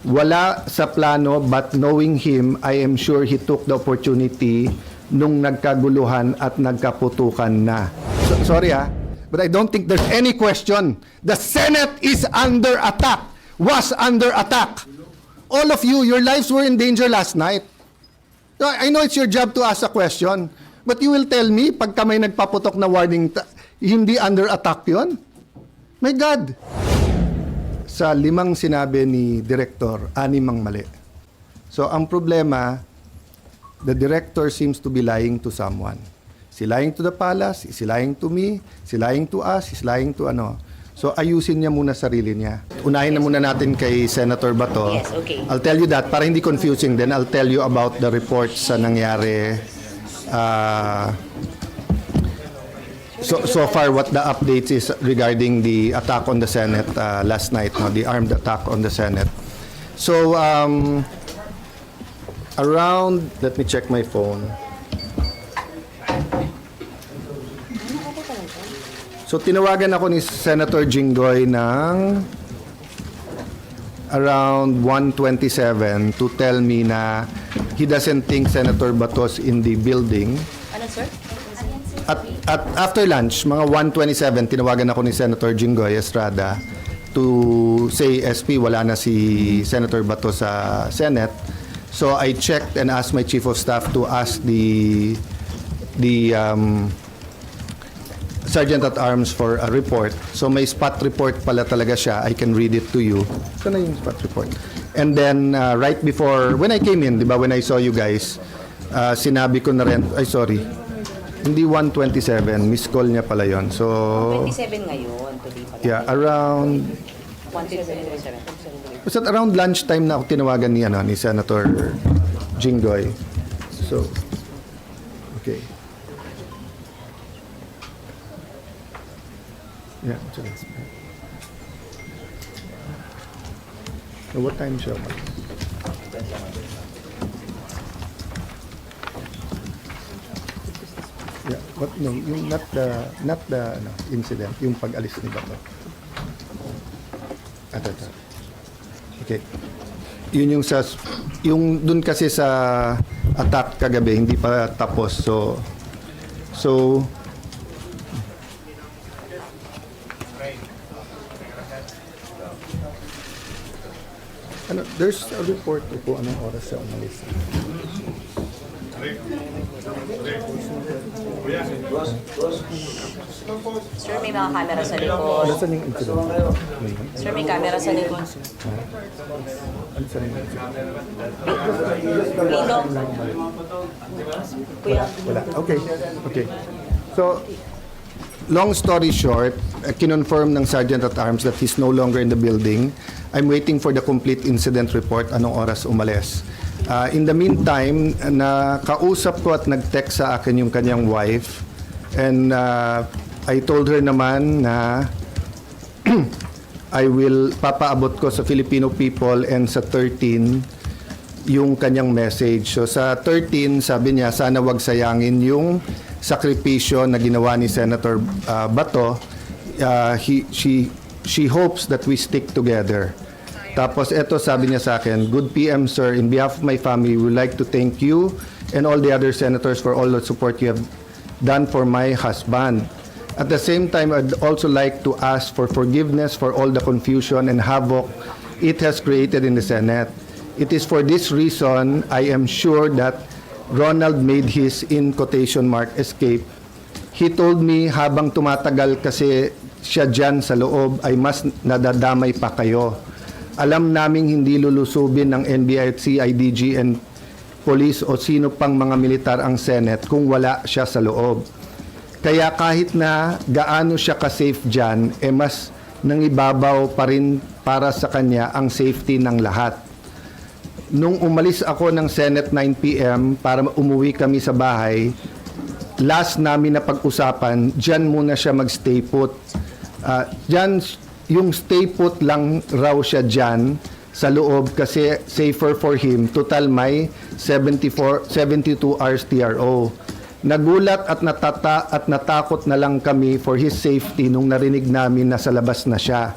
Wala sa plano, but knowing him, I am sure he took the opportunity nung nagkaguluhan at nagkaputukan na. Sorry but I don't think there's any question. The Senate is under attack, was under attack. All of you, your lives were in danger last night. I know it's your job to ask a question, but you will tell me, pagka may nagpaputok na warning, hindi under attack yon? My God! Sa 5 sinabi ni Director, 6 ang mali. So, ang problema, the Director seems to be lying to someone. Is he lying to the palace? Is he lying to me? Is he lying to us? Is he lying to ano? So, ayusin niya muna sarili niya. Unahin na muna natin kay Senator Bato. Yes, okay. I'll tell you that, para hindi confusing, then I'll tell you about the reports sa nangyari. So far, what the updates is regarding the attack on the Senate last night, the armed attack on the Senate. So, around, let me check my phone. So, tinawagan ako ni Senator Jinggoy ng around 1:27 to tell me na he doesn't think Senator Batos in the building. Ano, sir? At after lunch, mga 1:27, tinawagan ako ni Senator Jinggoy Estrada to say, SP, wala na si Senator Bato sa Senate. So I checked and asked my Chief of Staff to ask the Sergeant at Arms for a report. So may spot report pala talaga siya. I can read it to you. Ito na yung spot report. And then right before, when I came in, di ba, when I saw you guys, sinabi ko na rin, ay sorry, hindi 1:27, miss call niya pala yon. So 27 ngayon, today pala. yeah, around 1:27. basta around lunchtime na ako tinawagan ni Senator Jinggoy. So okay. Yeah, so what time siya? Yeah, what, no, yung not the incident, yung pag-alis ni Bato. Ito. Okay. Yun yung dun kasi sa attack kagabi, hindi pa tapos. So there's a report po anong oras siya umalis. Sir, may mga camera sa likod. Nasaan yung incident? Sir, may camera sa likod. Ano sa yung incident? Dito. Kuya. Wala. Okay. So, long story short, kinonfirm ng Sergeant at Arms that he's no longer in the building. I'm waiting for the complete incident report, anong oras umalis. In the meantime, nakausap ko at nag-text sa akin yung kanyang wife. And I told her naman na I will papaabot ko sa Filipino people and sa 13 yung kanyang message. So sa 13, sabi niya, sana wag sayangin yung sakripisyo na ginawa ni Senator Bato. She hopes that we stick together. Tapos eto, sabi niya sa akin, good PM sir, in behalf of my family, we would like to thank you and all the other senators for all the support you have done for my husband. At the same time, I'd also like to ask for forgiveness for all the confusion and havoc it has created in the Senate. It is for this reason, I am sure that Ronald made his, in quotation mark, escape. He told me habang tumatagal kasi siya dyan sa loob ay mas nadadamay pa kayo. Alam naming hindi lulusubin ng NBI at CIDG and police o sino pang mga militar ang Senate kung wala siya sa loob. Kaya kahit na gaano siya ka-safe dyan, mas nangibabaw pa rin para sa kanya ang safety ng lahat. Nung umalis ako ng Senate 9 p.m. para umuwi kami sa bahay, last namin na pag-usapan, dyan muna siya mag-stay put. Dyan, yung stay put lang raw siya dyan sa loob kasi safer for him. Total may 72 hours TRO. Nagulat at natakot na lang kami for his safety nung narinig namin na sa labas na siya.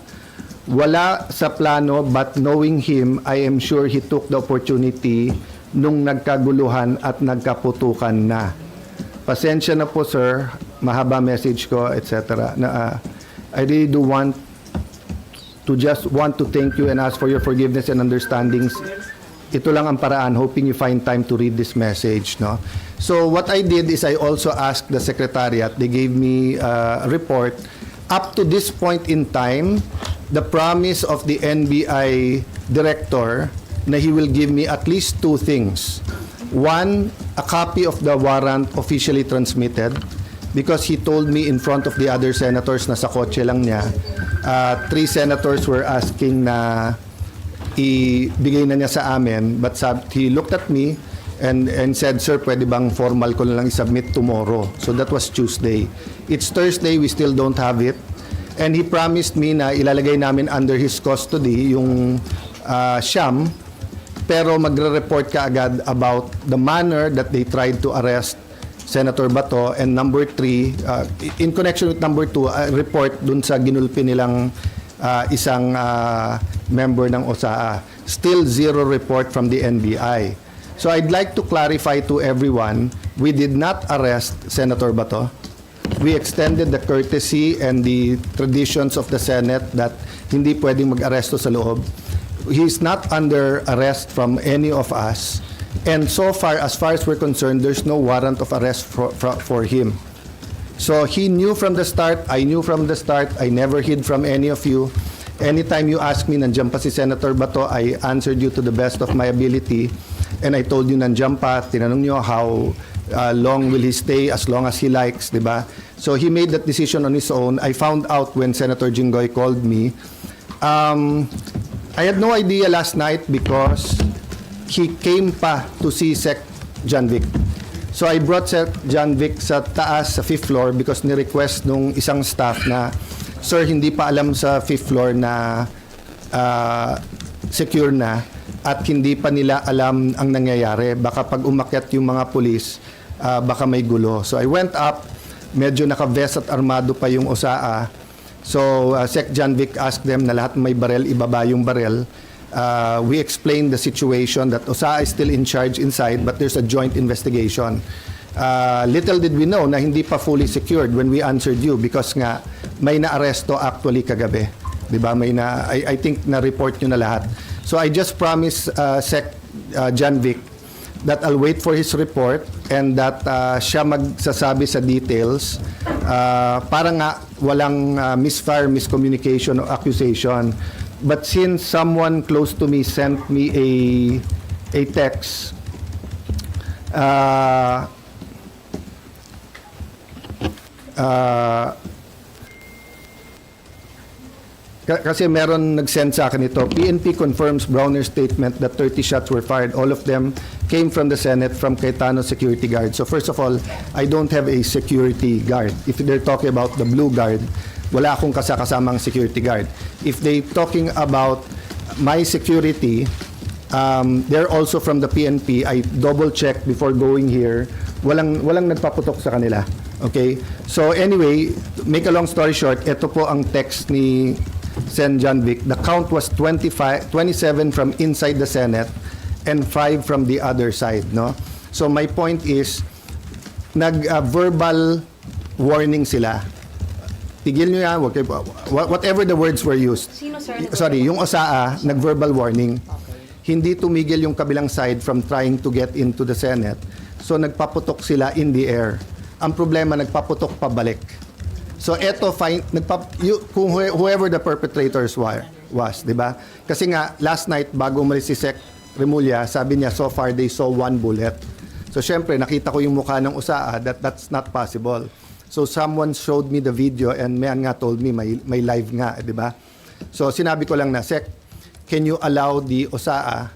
Wala sa plano, but knowing him, I am sure he took the opportunity nung nagkaguluhan at nagkaputukan na. Pasensya na po, sir. Mahaba message ko, etc. I really do want to thank you and ask for your forgiveness and understandings. Ito lang ang paraan, hoping you find time to read this message, no? So what I did is I also asked the secretariat. They gave me a report. Up to this point in time, the promise of the NBI director na he will give me at least two things. One, a copy of the warrant officially transmitted, because he told me in front of the other senators na sa kotse lang niya. 3 senators were asking na ibigay na niya sa amin, but he looked at me and said, "Sir, pwede bang formal ko na lang i-submit tomorrow?" So that was Tuesday. It's Thursday, we still don't have it. And he promised me na ilalagay namin under his custody yung siyam, pero magre-report ka agad about the manner that they tried to arrest Senator Bato. And number 3, in connection with number 2, a report dun sa ginulpi nilang isang member ng OSAA. Still zero report from the NBI. So I'd like to clarify to everyone, we did not arrest Senator Bato. We extended the courtesy and the traditions of the Senate that hindi pwedeng mag-aresto sa loob. He's not under arrest from any of us. And so far as we're concerned, there's no warrant of arrest for him. So he knew from the start, I knew from the start, I never hid from any of you. Anytime you ask me, nandiyan pa si Senator Bato, I answered you to the best of my ability. And I told you, nandiyan pa, tinanong nyo how long will he stay, as long as he likes, di ba? So he made that decision on his own. I found out when Senator Jinggoy called me. I had no idea last night because he came pa to see Sec. John Vic. So I brought Sec. John Vic sa taas, sa 5th floor, because ni-request nung isang staff na, "Sir, hindi pa alam sa 5th floor na secure na at hindi pa nila alam ang nangyayari. Baka pag umakyat yung mga pulis, baka may gulo." So I went up, medyo naka-vest at armado pa yung OSAA. So Sec. John Vic asked them na lahat may barel, ibaba yung barel. We explained the situation that OSAA is still in charge inside, but there's a joint investigation. Little did we know na hindi pa fully secured when we answered you, because nga may na-aresto actually kagabi. Diba? I think na-report nyo na lahat. So I just promised Sec. John Vic that I'll wait for his report and that siya magsasabi sa details para nga walang misfire, miscommunication o accusation. But since someone close to me sent me a text, kasi meron nag-send sa akin ito. PNP confirms Browner's statement that 30 shots were fired. All of them came from the Senate, from Cayetano security guard. So first of all, I don't have a security guard. If they're talking about the blue guard, wala akong kasamang security guard. If they talking about my security, they're also from the PNP. I double-checked before going here. Walang nagpaputok sa kanila. Okay? So anyway, make a long story short, ito po ang text ni Sen. John Vic. The count was 27 from inside the Senate and 5 from the other side, no? So my point is, verbal warning sila. Tigil nyo yan, whatever the words were used. Sino, sir? Sorry, yung OSAA, nag-verbal warning. Okay. Hindi tumigil yung kabilang side from trying to get into the Senate. So nagpaputok sila in the air. Ang problema, nagpaputok pabalik. So eto, whoever the perpetrators was, di ba? Kasi nga, last night, bago umalis si Sec. Remulla, sabi niya, so far they saw 1 bullet. So syempre, nakita ko yung mukha ng OSAA, that's not possible. So someone showed me the video and man nga told me may live nga, di ba? So sinabi ko lang na, Sec, can you allow the OSAA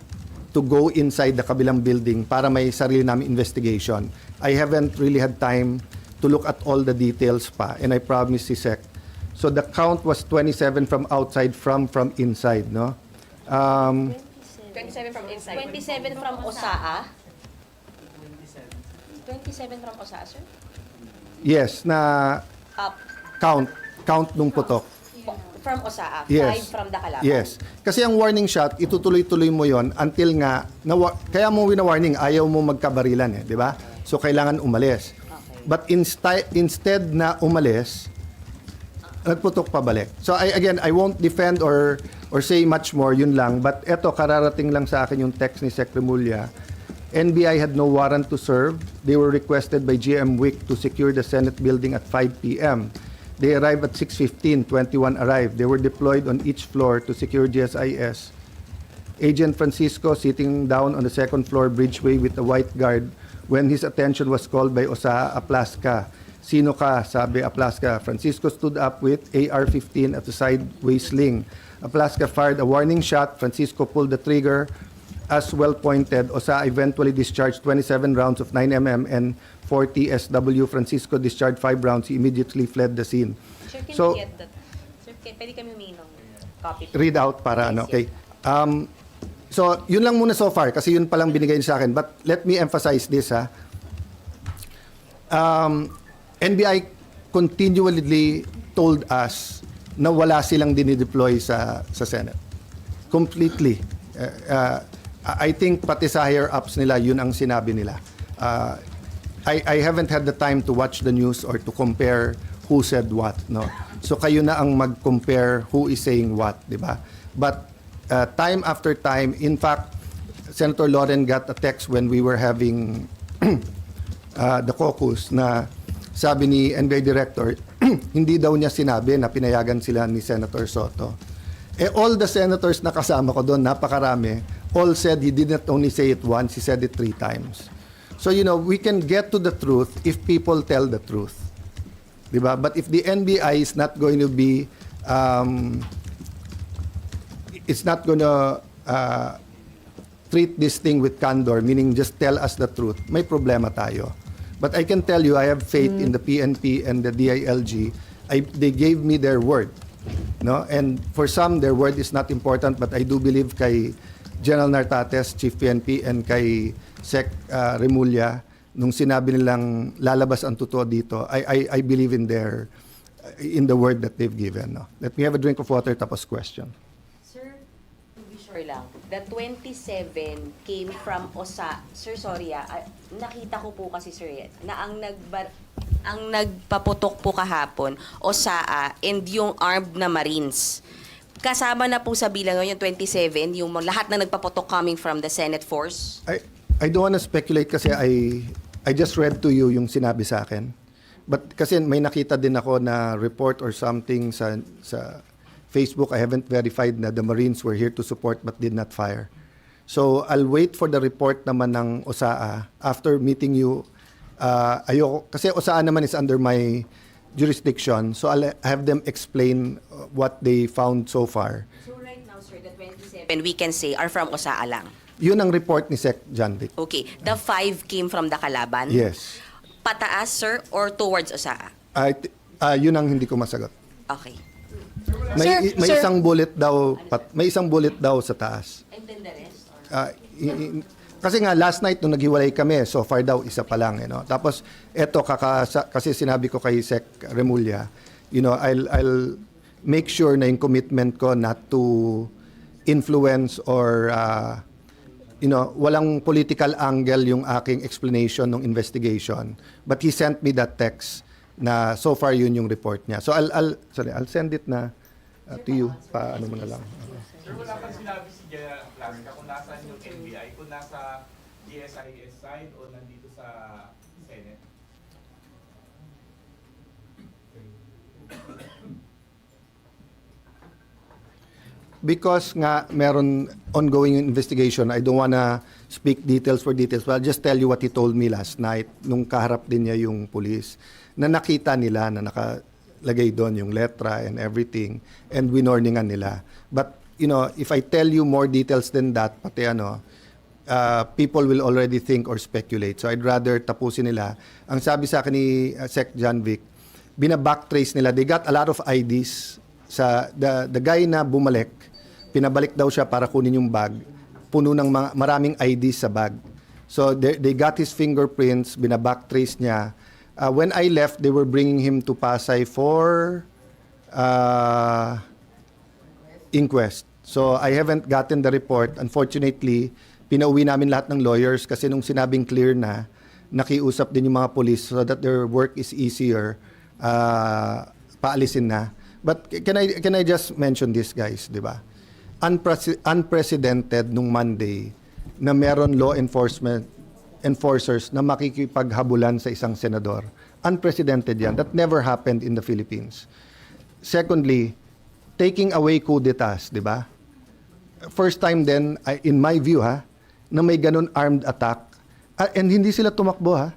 to go inside the kabilang building para may sarili namin investigation? I haven't really had time to look at all the details pa, and I promise si Sec. So the count was 27 from outside, from inside, no? 27 from inside. 27 from OSAA? 27 from OSAA, sir? Yes, na Up. count nung putok. from OSAA, Yes. 5 from the Kalaban. Yes. Kasi ang warning shot, itutuloy-tuloy mo yon until nga, kaya mo wina-warning, ayaw mo magkabarilan di ba? So, kailangan umalis. Okay. But instead na umalis, nagputok pabalik. So, I won't defend or say much more, yun lang. But eto, kararating lang sa akin yung text ni Sec. Remulla. NBI had no warrant to serve. They were requested by GM Wick to secure the Senate building at 5 p.m. They arrived at 6:15, 21 arrived. They were deployed on each floor to secure GSIS. Agent Francisco sitting down on the second floor bridgeway with a white guard when his attention was called by Osaa Aplaska. Sino ka? Sabi Aplaska. Francisco stood up with AR-15 at the sideway sling. Aplaska fired a warning shot. Francisco pulled the trigger. As well pointed, Osaa eventually discharged 27 rounds of 9mm and 40 SW. Francisco discharged 5 rounds. He immediately fled the scene. Sir, can So, we get that? Sir, pwede kami humingi ng copy. read out para Yes, ano, yes. okay? So, yun lang muna so far kasi yun palang binigay niya sa akin. But let me emphasize this, ha. NBI continually told us na wala silang dinideploy sa Senate. Completely. I think pati sa higher ups nila, yun ang sinabi nila. I haven't had the time to watch the news or to compare who said what, no? So kayo na ang mag-compare who is saying what, di ba? But time after time, in fact, Senator Loren got a text when we were having the caucus na sabi ni NBI Director, hindi daw niya sinabi na pinayagan sila ni Senator Soto. All the senators na kasama ko doon, napakarami, all said he did not only say it once, he said it 3 times. So, we can get to the truth if people tell the truth. Diba? But if the NBI is not going to be, it's not going to treat this thing with candor, meaning just tell us the truth, may problema tayo. But I can tell you, I have faith in the PNP and the DILG. They gave me their word. No? And for some, their word is not important, but I do believe kay General Nartates, Chief PNP, and kay Sec. Remulla, nung sinabi nilang lalabas ang totoo dito, I believe in the word that they've given. No? Let me have a drink of water, tapos question. Sir, to be sure lang, the 27 came from OSA. Sir, sorry nakita ko po kasi sir na ang nagpaputok po kahapon, OSAA and yung armed na Marines. Kasama na po sa bilang yung 27, yung lahat na nagpaputok coming from the Senate force? I don't want to speculate kasi I just read to you yung sinabi sa akin. But kasi may nakita din ako na report or something sa Facebook. I haven't verified na the Marines were here to support but did not fire. So I'll wait for the report naman ng OSAA after meeting you. Ayoko, kasi OSAA naman is under my jurisdiction. So I'll have them explain what they found so far. So right now, sir, the 27 we can say are from OSAA lang? Yun ang report ni Sec. Janvic. Okay. The 5 came from the Kalaban? Yes. Pataas, sir, or towards OSAA? Yun ang hindi ko masagot. Okay. May Sir, isang bullet daw sa taas. And then the rest? Kasi nga last night nung naghiwalay kami, so far daw isa pa lang, Tapos eto kasi sinabi ko kay Sec. Remulla, I'll make sure na yung commitment ko not to influence or walang political angle yung aking explanation ng investigation. But he sent me that text na so far yun yung report niya. So I'll send it na to you. Paano mo na lang. Sir, wala kang sinabi si General Aplaska kung nasaan yung NBI, kung nasa GSIS side o nandito sa Senate? Because nga meron ongoing investigation, I don't wanna speak details for details, but I'll just tell you what he told me last night nung kaharap din niya yung police, na nakita nila na nakalagay doon yung letra and everything, and winorningan nila. But, if I tell you more details than that, pati people will already think or speculate. So I'd rather tapusin nila. Ang sabi sa akin ni Sec. Janvic, bina-backtrace nila. They got a lot of IDs. Sa the guy na bumalik, pinabalik daw siya para kunin yung bag. Puno ng maraming IDs sa bag. So they got his fingerprints, bina-backtrace niya. When I left, they were bringing him to Pasay for inquest. So I haven't gotten the report. Unfortunately, pinauwi namin lahat ng lawyers kasi nung sinabing clear na, nakiusap din yung mga police so that their work is easier, paalisin na. But can I just mention this, guys, di ba? Unprecedented nung Monday na meron law enforcers na makikipaghabulan sa isang senador. Unprecedented yan. That never happened in the Philippines. Secondly, taking away coup d'etats, di ba? First time din, in my view, na may ganun armed attack. And hindi sila tumakbo,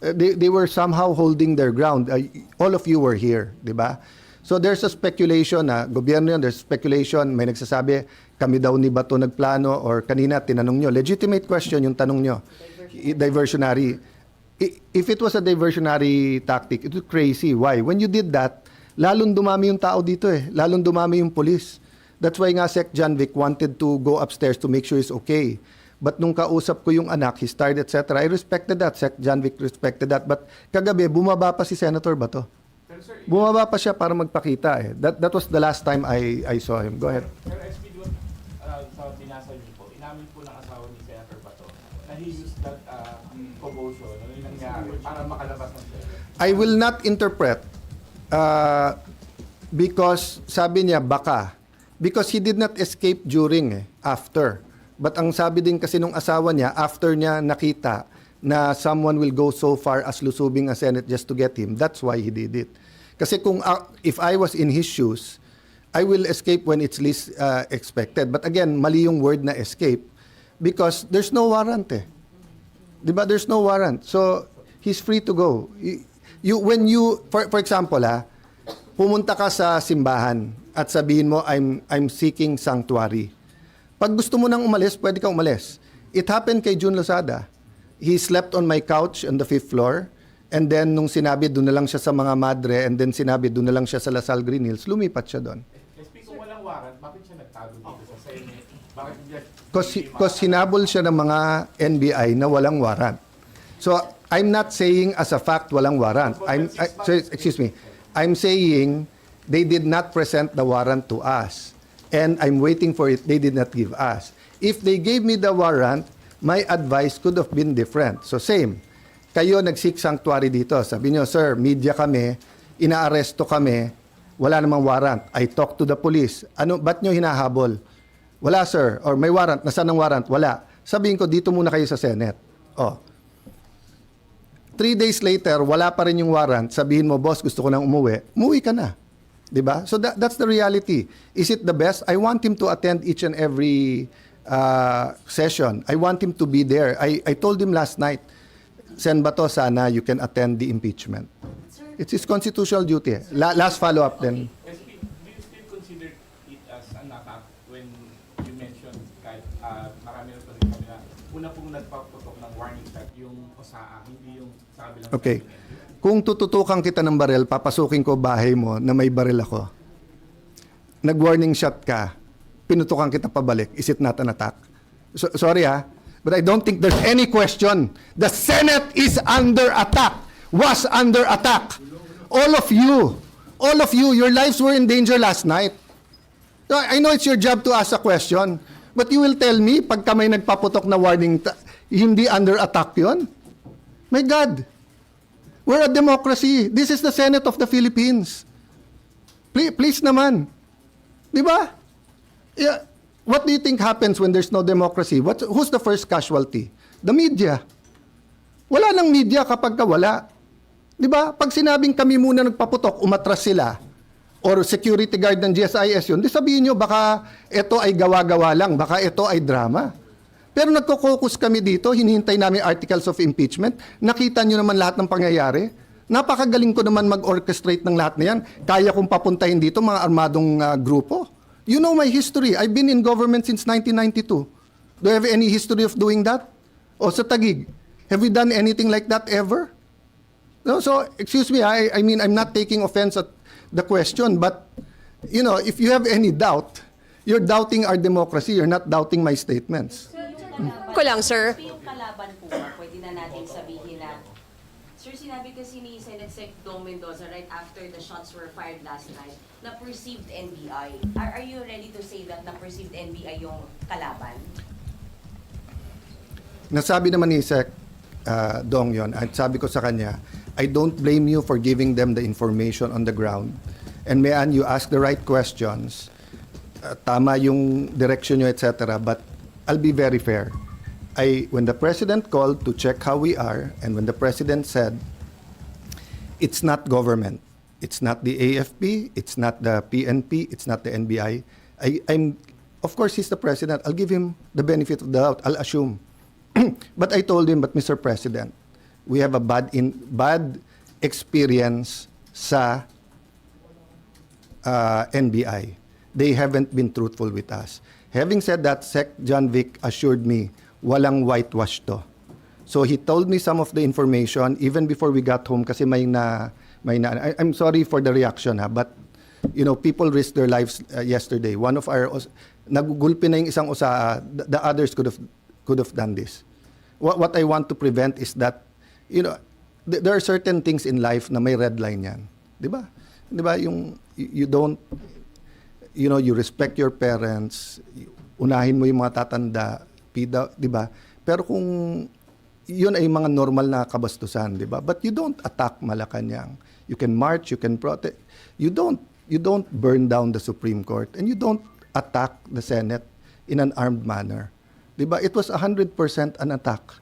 They were somehow holding their ground. All of you were here, di ba? So there's a speculation na gobyerno yun, there's speculation, may nagsasabi, kami daw ni Bato nagplano, or kanina tinanong nyo, legitimate question yung tanong nyo, diversionary. If it was a diversionary tactic, it was crazy. Why? When you did that, lalong dumami yung tao dito lalong dumami yung police. That's why nga Sec. John Vic wanted to go upstairs to make sure he's okay. But nung kausap ko yung anak, his tired, etc., I respected that. Sec. John Vic respected that. But kagabi, bumaba pa si Senator Bato. Bumaba pa siya para magpakita That was the last time I saw him. Go ahead. Pero SB, sa binasa niyo po, inamin po ng asawa ni Senator Bato na he used that commotion, ano yung nangyari, para makalabas ng Senate. I will not interpret because sabi niya baka. Because he did not escape during, after. But ang sabi din kasi nung asawa niya, after niya nakita na someone will go so far as lusubing a Senate just to get him, that's why he did it. Kasi kung if I was in his shoes, I will escape when it's least expected. But again, mali yung word na escape because there's no warrant Diba? There's no warrant. So, he's free to go. When you, for example, pumunta ka sa simbahan at sabihin mo, I'm seeking sanctuary. Pag gusto mo nang umalis, pwede kang umalis. It happened kay June Lozada. He slept on my couch on the 5th floor. And then, nung sinabi, doon na lang siya sa mga madre. And then, sinabi, doon na lang siya sa Lasal Green Hills. Lumipat siya doon. SP, kung walang warrant, bakit siya nagtago dito sa Senate? Bakit niya... Because hinabol siya ng mga NBI na walang warrant. So, I'm not saying as a fact walang warrant. Excuse me. I'm saying they did not present the warrant to us. And I'm waiting for it. They did not give us. If they gave me the warrant, my advice could have been different. So same. Kayo nag-seek sanctuary dito. Sabi niyo, sir, media kami, inaaresto kami, wala namang warrant. I talked to the police. Ba't niyo hinahabol? Wala, sir. Or may warrant. Nasaan ang warrant? Wala. Sabihin ko, dito muna kayo sa Senate. 3 days later, wala pa rin yung warrant. Sabihin mo, boss, gusto ko nang umuwi. Umuwi ka na. Diba? So that's the reality. Is it the best? I want him to attend each and every session. I want him to be there. I told him last night, Sen Bato, sana you can attend the impeachment. It's his constitutional duty. Last follow-up then. SP, do you still consider it as an attack when you mentioned kahit marami na pa rin kami na una pong nagpaputok ng warning shot yung OSAA, hindi yung sabi lang Okay. Kung tututukan kita ng baril, papasukin ko bahay mo na may baril ako. Nag-warning shot ka, pinutukan kita pabalik. Is it not an attack? Sorry but I don't think there's any question. The Senate is under attack, was under attack. All of you, your lives were in danger last night. So I know it's your job to ask a question, but you will tell me, pagka may nagpaputok na warning, hindi under attack yon? My God. We're a democracy. This is the Senate of the Philippines. Please naman. Di ba? Yeah. What do you think happens when there's no democracy? Who's the first casualty? The media. Wala nang media kapag wala. Di ba? Pag sinabing kami muna nagpaputok, umatras sila, or security guard ng GSIS yun, di sabihin nyo, baka ito ay gawa-gawa lang, baka ito ay drama. Pero nagko-focus kami dito, hinihintay namin articles of impeachment. Nakita nyo naman lahat ng pangyayari. Napakagaling ko naman mag-orchestrate ng lahat na yan. Kaya kong papuntahin dito mga armadong grupo. You know my history. I've been in government since 1992. Do I have any history of doing that? O sa Taguig, have we done anything like that ever? No, so, excuse me, I mean, I'm not taking offense at the question, but, if you have any doubt, you're doubting our democracy, you're not doubting my statements. Ko lang, sir. Yung kalaban po, pwede na natin sabihin na Sir, sinabi kasi ni Senate Sec Dong Mendoza right after the shots were fired last night na perceived NBI. Are you ready to say that na perceived NBI yung kalaban? Nasabi naman ni Sec Dong yon, at sabi ko sa kanya, I don't blame you for giving them the information on the ground. And Mayan, you ask the right questions. Tama yung direction nyo, etc. But I'll be very fair. When the President called to check how we are, and when the President said, it's not government, it's not the AFP, it's not the PNP, it's not the NBI, of course, he's the President. I'll give him the benefit of the doubt. I'll assume. But I told him, but Mr. President, we have a bad experience sa NBI. They haven't been truthful with us. Having said that, Sec John Vic assured me, walang whitewash to. So he told me some of the information even before we got home kasi I'm sorry for the reaction but people risked their lives yesterday. One of our nagugulpi na yung isang usaa, the others could have done this. What I want to prevent is that there are certain things in life na may red line yan. 'Di ba? 'Di ba yung you don't you respect your parents, unahin mo yung mga tatanda, di ba? Pero kung yun ay mga normal na kabastusan, di ba? But you don't attack Malacanang. You can march, you can protest. You don't burn down the Supreme Court and you don't attack the Senate in an armed manner. Di ba? It was 100% an attack.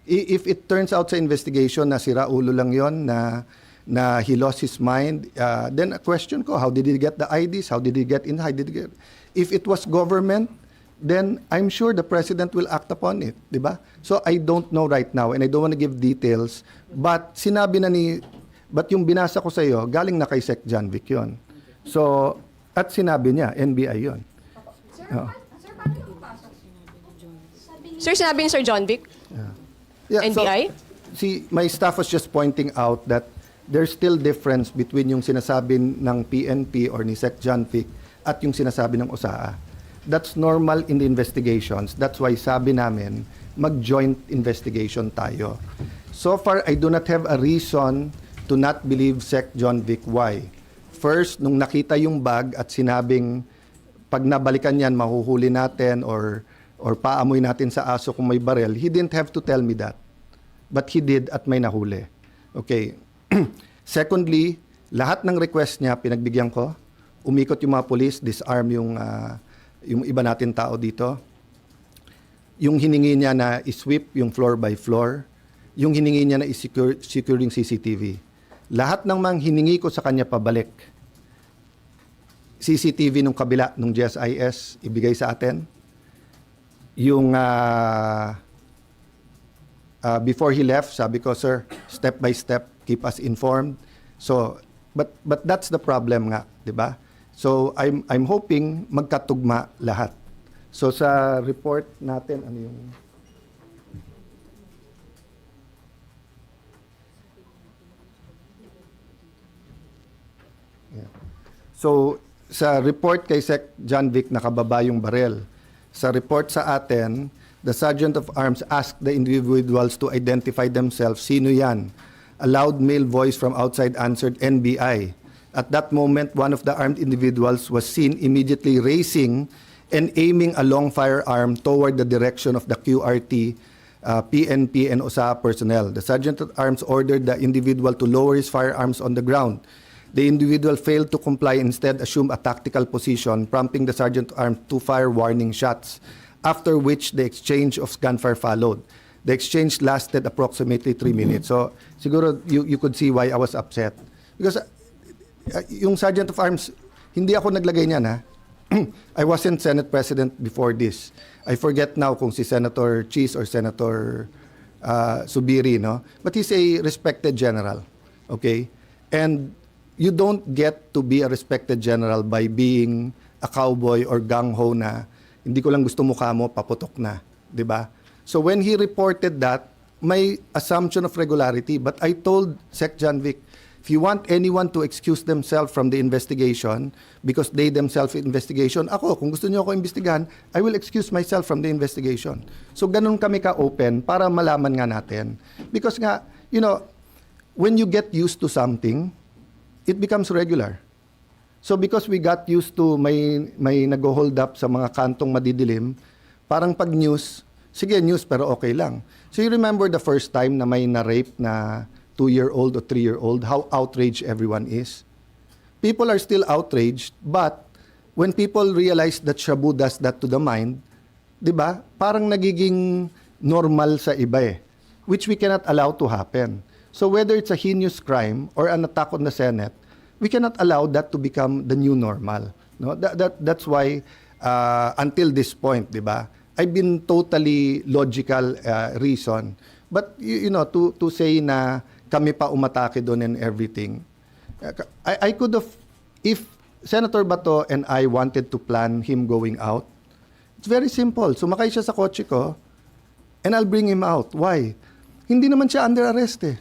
If it turns out sa investigation na sira ulo lang yon, na he lost his mind, then a question ko, how did he get the IDs? How did he get in? How did he get? If it was government, then I'm sure the President will act upon it, di ba? So I don't know right now and I don't want to give details, but but yung binasa ko sa iyo, galing na kay Sec John Vic yun. So, at sinabi niya, NBI yun. Sir, sinabi ni Sir John Vic? Yeah, NBI? So, my staff was just pointing out that there's still difference between yung sinasabi ng PNP or ni Sec John Vic at yung sinasabi ng USAA. That's normal in the investigations. That's why sabi namin, mag-joint investigation tayo. So far, I do not have a reason to not believe Sec John Vic. Why? First, nung nakita yung bag at sinabing, pag nabalikan yan, mahuhuli natin or paamoy natin sa aso kung may barel, he didn't have to tell me that. But he did at may nahuli. Okay. Secondly, lahat ng request niya, pinagbigyan ko. Umikot yung mga police, disarm yung iba natin tao dito. Yung hiningi niya na i-sweep yung floor by floor. Yung hiningi niya na i-secure yung CCTV. Lahat ng mga hiningi ko sa kanya pabalik. CCTV nung kabila, nung GSIS, ibigay sa atin. Yung before he left, sabi ko, sir, step by step, keep us informed. So, but that's the problem nga, 'di ba? So, I'm hoping magkatugma lahat. So sa report natin ano yung yeah. So sa report kay Sec John Vic nakababa yung barel. Sa report sa atin, the Sergeant of Arms asked the individuals to identify themselves. Sino yan? A loud male voice from outside answered, NBI. At that moment, one of the armed individuals was seen immediately raising and aiming a long firearm toward the direction of the QRT, PNP, and OSA personnel. The Sergeant at Arms ordered the individual to lower his firearms on the ground. The individual failed to comply, instead assumed a tactical position, prompting the Sergeant at Arms to fire warning shots, after which the exchange of gunfire followed. The exchange lasted approximately 3 minutes. So, siguro you could see why I was upset. Because yung Sergeant of Arms, hindi ako naglagay niyan, ha? I wasn't Senate President before this. I forget now kung si Senator Cheese or Senator Subiri, no? But he's a respected general, okay? And you don't get to be a respected general by being a cowboy or gang-ho na hindi ko lang gusto mukha mo, paputok na, di ba? So when he reported that, may assumption of regularity. But I told Sec John Vic, if you want anyone to excuse themselves from the investigation because they themselves investigation, ako, kung gusto niyo ako imbestigahan, I will excuse myself from the investigation. So ganun kami ka-open para malaman nga natin. Because nga, when you get used to something, it becomes regular. So because we got used to may nag-hold up sa mga kantong madidilim, parang pag news, sige news pero okay lang. So you remember the first time na may na-rape na 2-year-old or 3-year-old, how outraged everyone is? People are still outraged, but when people realize that Shabu does that to the mind, di ba? Parang nagiging normal sa iba eh, which we cannot allow to happen. So whether it's a heinous crime or an attack on the Senate, we cannot allow that to become the new normal. No, that's why until this point, di ba? I've been totally logical reason. But you know, to say na kami pa umatake doon and everything, I could have, if Senator Bato and I wanted to plan him going out, it's very simple. Sumakay siya sa kotse ko and I'll bring him out. Why? Hindi naman siya under arrest eh.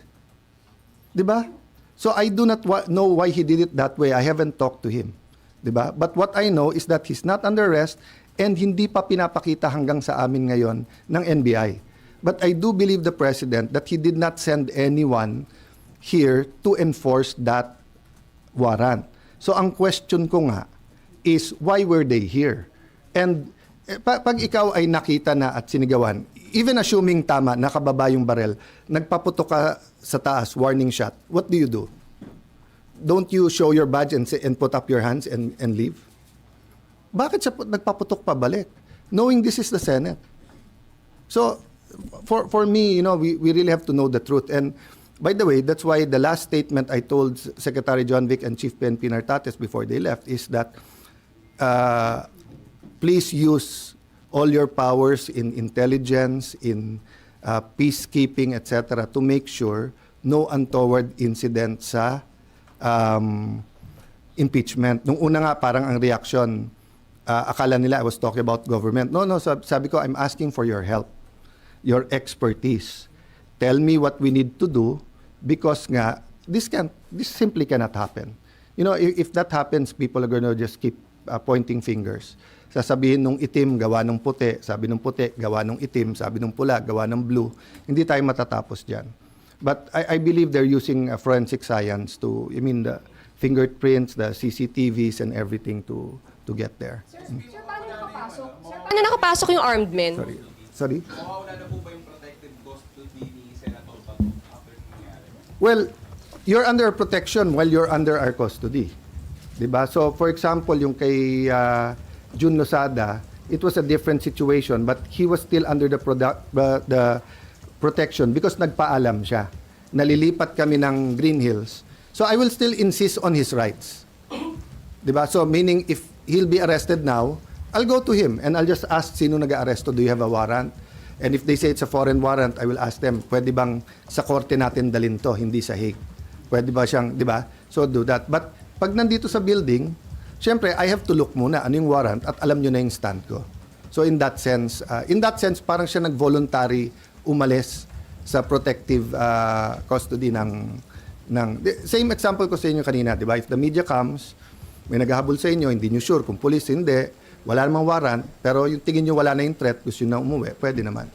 Di ba? So I do not know why he did it that way. I haven't talked to him. Di ba? But what I know is that he's not under arrest and hindi pa pinapakita hanggang sa amin ngayon ng NBI. But I do believe the President that he did not send anyone here to enforce that warrant. So ang question ko nga is why were they here? And pag ikaw ay nakita na at sinigawan, even assuming tama, nakababa yung barel, nagpaputok ka sa taas, warning shot, what do you do? Don't you show your badge and put up your hands and leave? Bakit siya nagpaputok pa balik? Knowing this is the Senate. So, for me, you know, we really have to know the truth. And by the way, that's why the last statement I told Secretary John Vic and Chief PNP Nartates before they left is that please use all your powers in intelligence, in peacekeeping, etc., to make sure no untoward incident sa impeachment. Nung una nga, parang ang reaction, akala nila I was talking about government. No, sabi ko, I'm asking for your help, your expertise. Tell me what we need to do because nga, this simply cannot happen. You know, if that happens, people are going to just keep pointing fingers. Sasabihin nung itim, gawa nung puti. Sabi nung puti, gawa nung itim. Sabi nung pula, gawa ng blue. Hindi tayo matatapos dyan. But I believe they're using forensic science to, the fingerprints, the CCTVs and everything to get there. Sir, paano nakapasok? Sir, paano nakapasok yung armed men? Sorry? Mawawala na po ba yung protected custody ni Senator Bato after nangyari? Well, you're under protection while you're under our custody. Diba? So, for example, yung kay Jun Losada, it was a different situation, but he was still under the protection because nagpaalam siya. Nalilipat kami ng Green Hills. So, I will still insist on his rights. Diba? So, meaning, if he'll be arrested now, I'll go to him and I'll just ask sino nag-aaresto, do you have a warrant? And if they say it's a foreign warrant, I will ask them, pwede bang sa korte natin dalhin to, hindi sa Hague? Pwede ba siyang, di ba? So do that. But pag nandito sa building, syempre, I have to look muna ano yung warrant at alam nyo na yung stand ko. So in that sense, parang siya nag-voluntary umalis sa protective custody ng same example ko sa inyo kanina, di ba? If the media comes, may naghahabol sa inyo, hindi nyo sure kung police, hindi, wala namang warrant, pero yung tingin nyo wala na yung threat, gusto nyo na umuwi, pwede naman.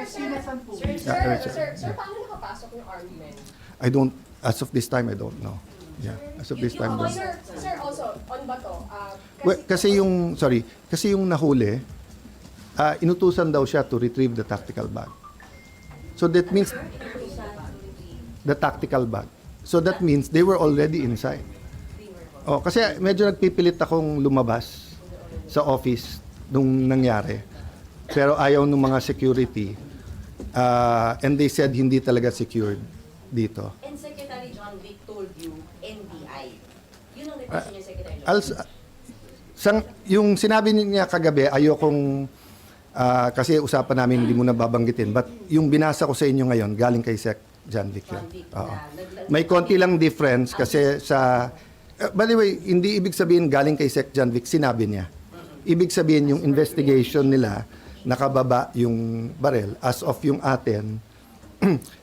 Sir, paano nakapasok yung armed men? I don't, as of this time, I don't know. Yeah, as of this time, don't. Sir, also, on Bato, Well, kasi yung nahuli, inutusan daw siya to retrieve the tactical bag. So that means, the tactical bag. So that means they were already inside. Oh, kasi medyo nagpipilit akong lumabas sa office nung nangyari. Pero ayaw ng mga security. And they said hindi talaga secured dito. And Secretary John Vic told you NBI. Yun ang request niya, Secretary John Vic. Yung sinabi niya kagabi, ayokong kasi usapan namin, hindi mo na babanggitin. But yung binasa ko sa inyo ngayon, galing kay Sec John Vic yun. John Vic Oo. na- May konti lang difference kasi sa... by the way, hindi ibig sabihin galing kay Sec John Vic, sinabi niya. Ibig sabihin yung investigation nila, nakababa yung barel. As of yung atin,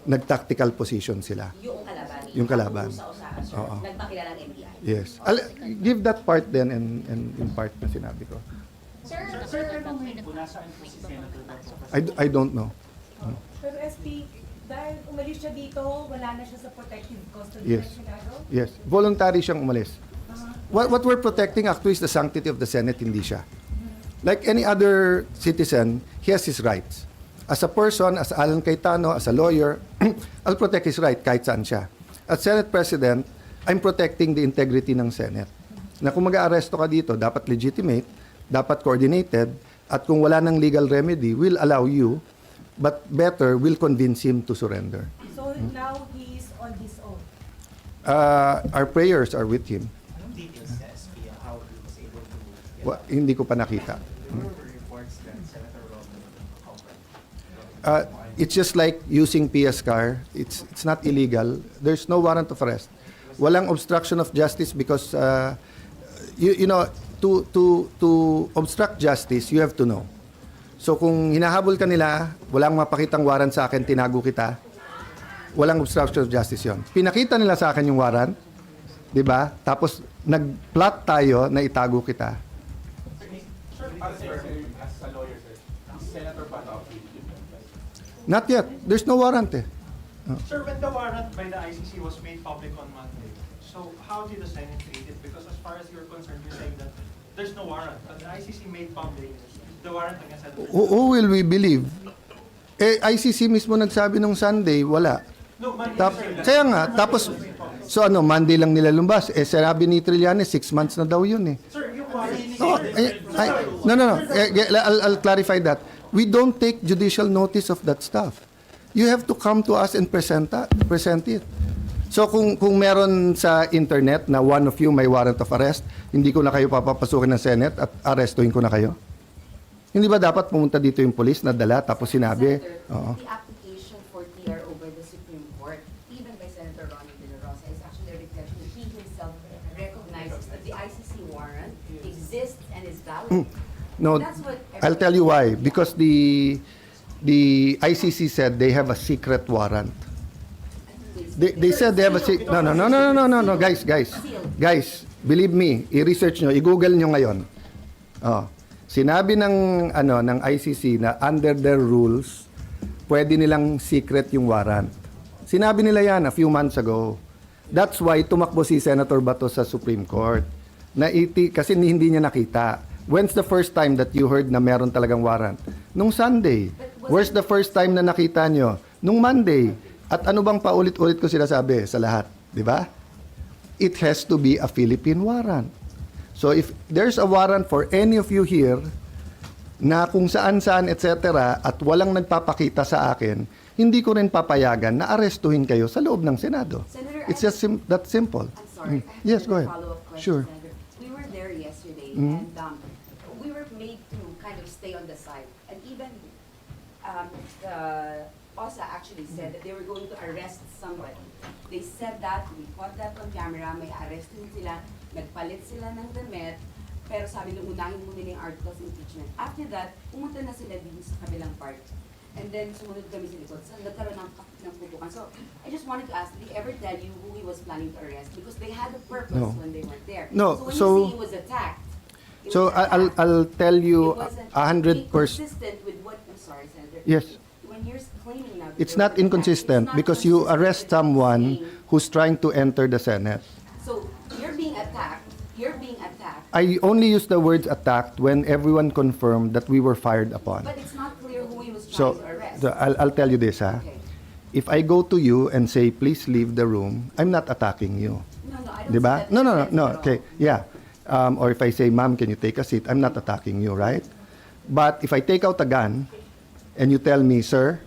nag-tactical position sila. Yung kalaban. Yung kalaban. Sir. Oo. Nagpakilala ng NBI. Yes. Give that part then and in part na sinabi ko. Sir, Pero ngayon po, nasaan po si Senator Bato? I don't know. Pero SP, Dahil umalis siya dito, wala na siya sa protective custody Yes. ng Senado? Yes. Voluntary siyang umalis. What we're protecting actually is the sanctity of the Senate, hindi siya. Like any other citizen, he has his rights. As a person, as Alan Cayetano, as a lawyer, I'll protect his right kahit saan siya. As Senate President, I'm protecting the integrity ng Senate. Na kung mag-aaresto ka dito, dapat legitimate, dapat coordinated, at kung wala ng legal remedy, we'll allow you, but better, we'll convince him to surrender. So now he is on his own. Our prayers are with him. Anong details sa SP how he was able to get Hindi ko pa nakita. there were reports that Senator Robin It's just like using PS car. It's not illegal. There's no warrant of arrest. Walang obstruction of justice because you know to obstruct justice you have to know. So kung hinahabol ka nila, walang mapakitang warrant sa akin, tinago kita. Walang obstruction of justice 'yon. Pinakita nila sa akin yung warrant, 'di ba? Tapos nag-plot tayo na itago kita. Para sir, as a lawyer, sir, is Senator Bato Not yet. There's no warrant eh. Sir, when the warrant by the ICC was made public on Monday, so how did the Senate treat it? Because as far as you're concerned, you're saying that there's no warrant, but the ICC made public the warrant against Senator. Who will we believe? ICC mismo nagsabi nung Sunday, wala. No, Monday, sir. Kaya nga, tapos, so Monday lang nila lumbas. Sinabi ni Trillanes, 6 months na daw yun eh. Sir, yung warrant. No. I'll clarify that. We don't take judicial notice of that stuff. You have to come to us and present it. So kung meron sa internet na one of you may warrant of arrest, hindi ko na kayo papapasukin ng Senate at arestuhin ko na kayo? Hindi ba dapat pumunta dito yung police na dala tapos sinabi? Oo. The application for TRO by the Supreme Court, even by Senator Ronnie De La Rosa, is actually a reflection that he himself recognizes that the ICC warrant exists and is valid. No, That's what I'll tell you why. Because the ICC said they have a secret warrant. They said they have a secret. No, guys, believe me, i-research nyo, i-google nyo ngayon. Oh. Sinabi ng ICC na under their rules, pwede nilang secret yung warrant. Sinabi nila yan a few months ago. That's why tumakbo si Senator Bato sa Supreme Court. Kasi hindi niya nakita. When's the first time that you heard na meron talagang warrant? Nung Sunday. Where's the first time na nakita nyo? Nung Monday. At ano bang paulit-ulit ko sinasabi sa lahat? Di ba? It has to be a Philippine warrant. So if there's a warrant for any of you here na kung saan-saan etc. at walang nagpapakita sa akin, hindi ko rin papayagan na arestuhin kayo sa loob ng Senado. Senator, It's just that simple. I'm sorry. I have Yes, go ahead. follow-up question, Sure. Senator. We were there yesterday, Mhm. and we were made to kind of stay on the side. And even the OSA actually said that they were going to arrest somebody. They said that, we caught that on camera, may arrestin sila, nagpalit sila ng damit, pero sabi nung unahin muna nila yung articles of impeachment. After that, pumunta na sila din sa kabilang part. And then sumunod kami sa likod. So nagkaroon ng putukan. So I just wanted to ask, did he ever tell you who he was planning to arrest? Because they had a purpose No. when they went there. No, So when so- you say he was attacked, it So was attacked. I'll tell you It wasn't 100%. inconsistent with what, I'm sorry, Senator. Yes. When you're claiming now that It's there not was an attack, inconsistent it's not because you consistent arrest with what you're someone saying. who's trying to enter the Senate. So you're being attacked. I only use the words attacked when everyone confirmed that we were fired upon. But it's not clear who he was trying So to arrest. I'll tell you this, ha. Okay. If I go to you and say, please leave the room, I'm not attacking you. No, I don't Di see ba? that No. difference at all. Okay, yeah. Or if I say, ma'am, can you take a seat? I'm not attacking you, right? But if I take out a gun and you tell me, sir,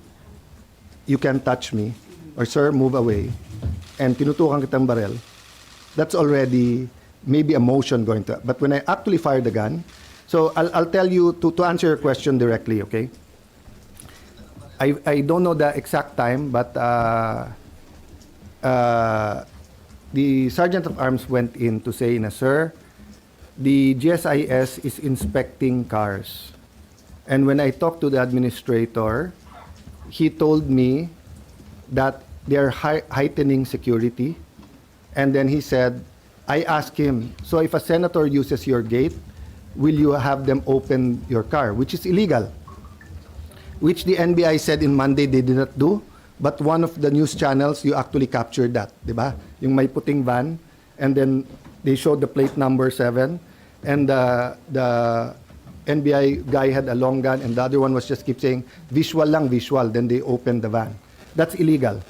you can't touch me, or sir, move away, and tinutukan kitang barel, that's already maybe a motion going to. But when I actually fire the gun, so I'll tell you to answer your question directly, okay? I don't know the exact time, but the Sergeant of Arms went in to say, sir, the GSIS is inspecting cars. And when I talked to the administrator, he told me that they are heightening security. And then he said, I asked him, so if a senator uses your gate, will you have them open your car, which is illegal, which the NBI said in Monday they did not do, But one of the news channels, you actually captured that, di ba? Yung may puting van, and then they showed the plate number 7, and the NBI guy had a long gun, and the other one was just keep saying, visual lang, visual. Then they opened the van. That's illegal.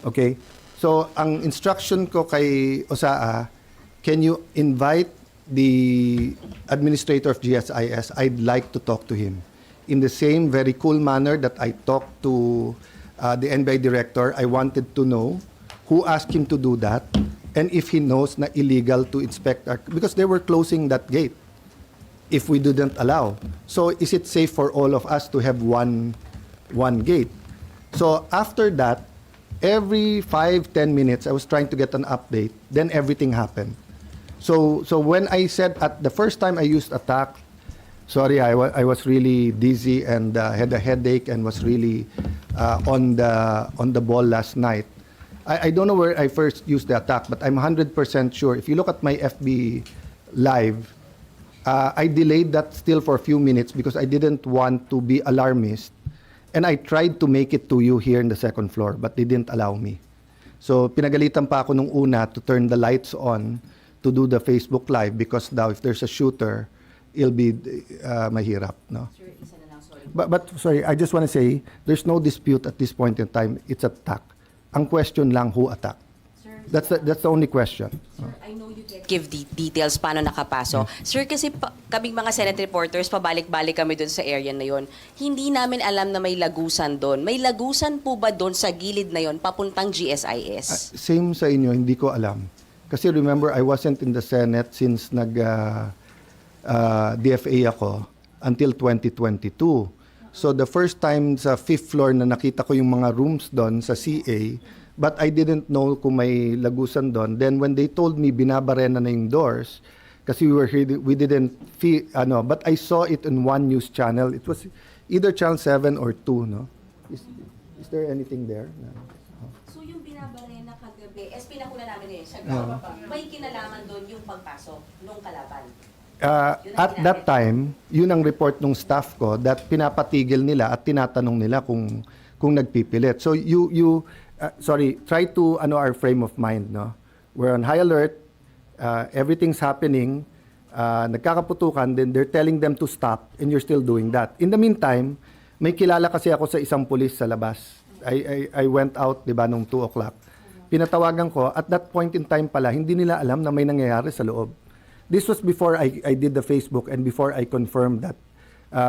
Okay? So, ang instruction ko kay OSAA, can you invite the administrator of GSIS? I'd like to talk to him. In the same very cool manner that I talked to the NBI director, I wanted to know who asked him to do that, and if he knows na illegal to inspect our, because they were closing that gate if we didn't allow. So is it safe for all of us to have one gate? So after that, every 5-10 minutes, I was trying to get an update. Then everything happened. So when I said at the first time I used attack, sorry, I was really dizzy and had a headache and was really on the ball last night. I don't know where I first used the attack, but I'm 100% sure. If you look at my FB live, I delayed that still for a few minutes because I didn't want to be alarmist. And I tried to make it to you here in the second floor, but they didn't allow me. So pinagalitan pa ako nung una to turn the lights on to do the Facebook Live because now if there's a shooter, it'll be mahirap. No? Sir, isa na lang, sorry. But sorry, I just want to say, there's no dispute at this point in time. It's attack. Ang question lang, who attacked? Sir, That's the only question. sir, I know you get Give the details paano nakapasok. Sir, kasi kaming mga Senate reporters, pabalik-balik kami dun sa area na yon. Hindi namin alam na may lagusan doon. May lagusan po ba doon sa gilid na yon papuntang GSIS? Same sa inyo, hindi ko alam. Kasi remember, I wasn't in the Senate since DFA ako until 2022. So the first time sa 5th floor na nakita ko yung mga rooms doon sa CA, but I didn't know kung may lagusan doon. Then when they told me binabarena na yung doors, kasi we didn't feel, but I saw it in one news channel. It was either channel 7 or 2, no? Is there anything there? No. So yung binabarena kagabi, pinakuna namin yun sa No. may kinalaman doon yung pagpasok nung kalaban. At that time, yun ang report ng staff ko that pinapatigil nila at tinatanong nila kung nagpipilit. So try to our frame of mind, no? We're on high alert, everything's happening, nagkakaputukan, then they're telling them to stop and you're still doing that. In the meantime, may kilala kasi ako sa isang pulis sa labas. I went out, 'di ba, nung 2 o'clock. Pinatawagan ko, at that point in time pala, hindi nila alam na may nangyayari sa loob. This was before I did the Facebook and before I confirmed that.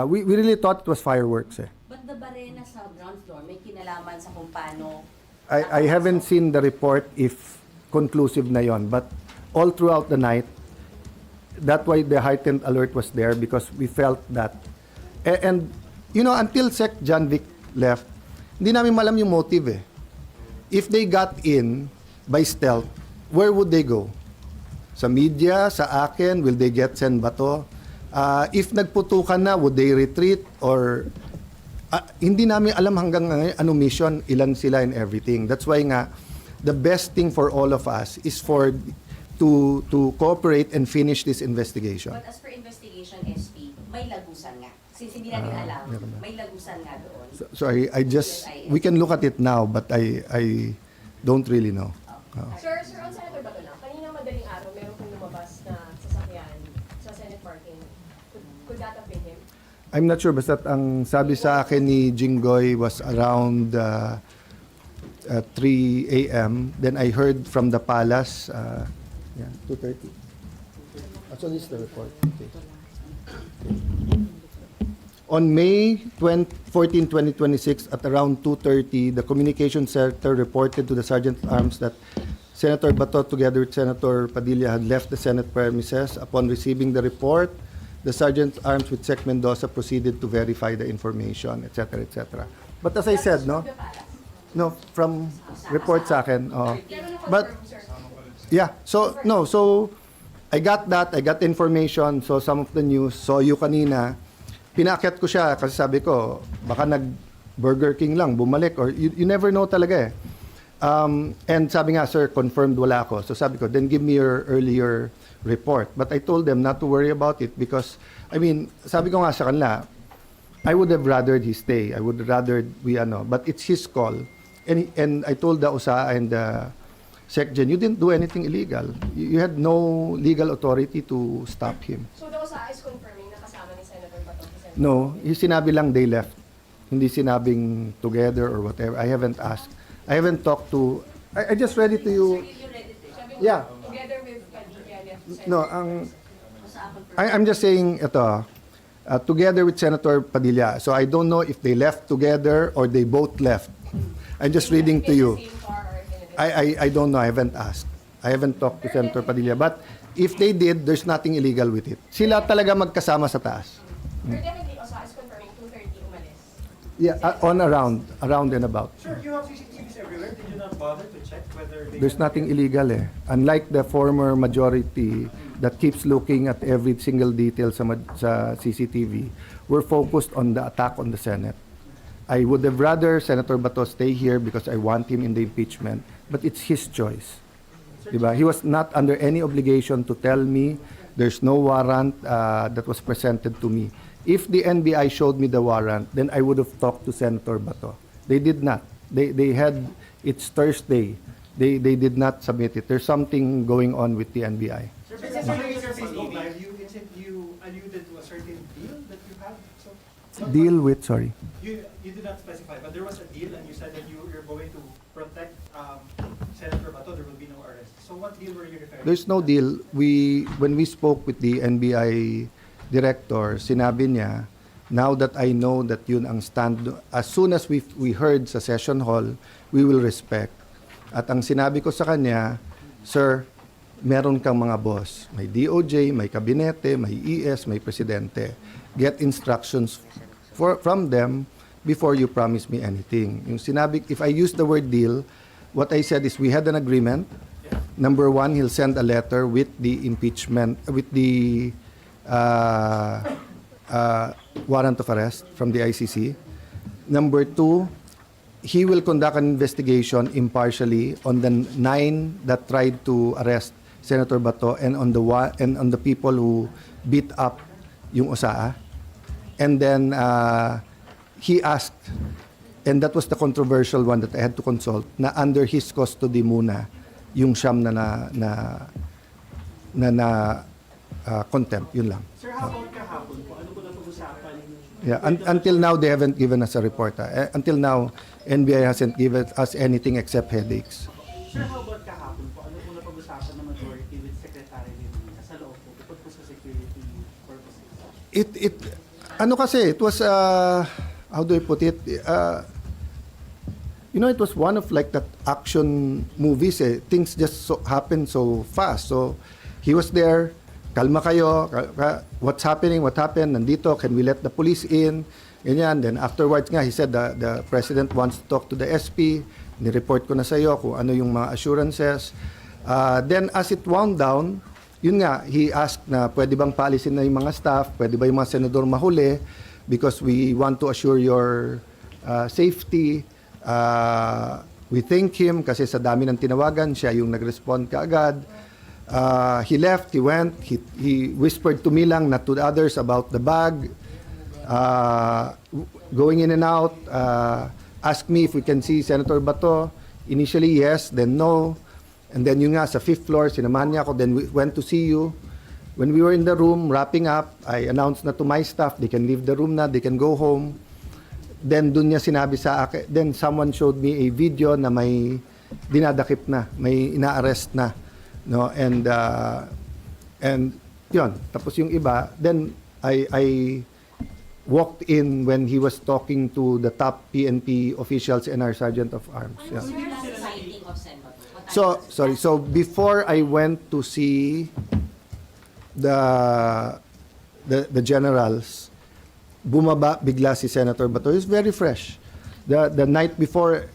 We really thought it was fireworks, eh. But the barena sa ground floor, may kinalaman sa kung paano I haven't seen the report if conclusive na yon, but all throughout the night, that's why the heightened alert was there because we felt that. And until Sec John Vic left, hindi namin malam yung motive, eh. If they got in by stealth, where would they go? Sa media, sa akin, will they get Sen Bato? If nagputukan na, would they retreat? Or hindi namin alam hanggang ngayon anong mission, ilan sila and everything. That's why nga, the best thing for all of us is to cooperate and finish this investigation. But as per investigation, SP, may lagusan nga. Since hindi natin alam, may lagusan nga doon. Sorry, we can look at it now, but I don't really know. Sir, on Senator Bato na, kanina madaling araw, meron kong lumabas na sasakyan sa Senate parking. Could that have been him? I'm not sure, basta ang sabi sa akin ni Jinggoy was around 3 a.m. Then I heard from the palace, 2:30. So this is the report. Okay. On May 14, 2026, at around 2:30, the Communications Center reported to the Sergeant at Arms that Senator Bato, together with Senator Padilla, had left the Senate premises. Upon receiving the report, the Sergeant at Arms with Sec Mendoza proceeded to verify the information, etc., etc. But as I said, no, from report sa akin. But yeah, so I got that, I got information, so some of the news, saw you kanina. Pinakyat ko siya kasi sabi ko, baka nag-Burger King lang, bumalik, or you never know talaga, eh. And sabi nga, sir, confirmed wala ako. So sabi ko, then give me your earlier report. But I told them not to worry about it because, sabi ko nga sa kanila, I would have rathered he stay. I would rather but it's his call. and I told the OSA and the SecGen, you didn't do anything illegal. You had no legal authority to stop him. So the OSA is confirming na kasama ni Senator Bato si Senator No, sinabi lang they left. Hindi sinabing together or whatever. I haven't asked. I haven't talked to... I just read it to you. Yeah. together with Padilla and Senator. No, I'm just saying ito, together with Senator Padilla. So I don't know if they left together or they both left. I'm just reading to you. In the same car or in a different- I don't know. I haven't asked. I haven't talked to Senator Padilla. But if they did, there's nothing illegal with it. Sila talaga magkasama sa taas. Pero definitely, OSA is confirming 2:30 umalis. Yeah, around and about. Sir, you have CCTVs everywhere. Did you not bother to check whether they... There's nothing illegal eh. Unlike the former majority that keeps looking at every single detail sa CCTV, we're focused on the attack on the Senate. I would have rather Senator Bato stay here because I want him in the impeachment, but it's his choice. Diba? He was not under any obligation to tell me there's no warrant that was presented to me. If the NBI showed me the warrant, then I would have talked to Senator Bato. They did not. They had, it's Thursday. They did not submit it. There's something going on with the NBI. Sir, but in your Facebook Live, you alluded to a certain deal that you had. So, Deal with, sorry. You did not specify, but there was a deal and you said that you're going to protect Senator Bato, there will be no arrest. So what deal were you referring to? There's no deal. When we spoke with the NBI director, sinabi niya, now that I know that yun ang stand, as soon as we heard sa session hall, we will respect. At ang sinabi ko sa kanya, sir, meron kang mga boss. May DOJ, may kabinete, may ES, may presidente. Get instructions from them before you promise me anything. Yung sinabi, if I use the word deal, what I said is we had an agreement. Number one, he'll send a letter with the impeachment, with the warrant of arrest from the ICC. Number two, he will conduct an investigation impartially on the 9 that tried to arrest Senator Bato and on the people who beat up yung OSAA. And then he asked, and that was the controversial one that I had to consult, na under his custody muna yung siyam na contempt, yun lang. Sir, how about kahapon po? Ano po na pag-usapan? Yeah, until now they haven't given us a report. Until now, NBI hasn't given us anything except headaches. Sir, how about kahapon po? Ano po na pag-usapan ng majority with Secretary Levina sa loob po, bukod po sa security purposes? It was, how do I put it? It was one of like that action movies eh. Things just happen so fast. So, he was there, kalma kayo, what's happening, what happened, nandito, can we let the police in? Ganyan. Then afterwards nga, he said the president wants to talk to the SP, ni-report ko na sa iyo kung ano yung mga assurances. Then as it wound down, yun nga, he asked na pwede bang paalisin na yung mga staff, pwede ba yung mga senador mahuli because we want to assure your safety. We thank him kasi sa dami ng tinawagan, siya yung nag-respond kaagad. He left, he went, he whispered to me lang, not to the others, about the bag, going in and out, asked me if we can see Senator Bato. Initially, yes, then no. And then yun nga, sa 5th floor, sinamahan niya ako, then we went to see you. When we were in the room, wrapping up, I announced na to my staff, they can leave the room na, they can go home. Then dun niya sinabi sa akin, then someone showed me a video na may dinadakip na, may ina-arrest na. No, and yun, tapos yung iba, then I walked in when he was talking to the top PNP officials and our sergeant of arms. Yeah. So before I went to see the generals, bumaba bigla si Senator Bato. He's very fresh. The night before,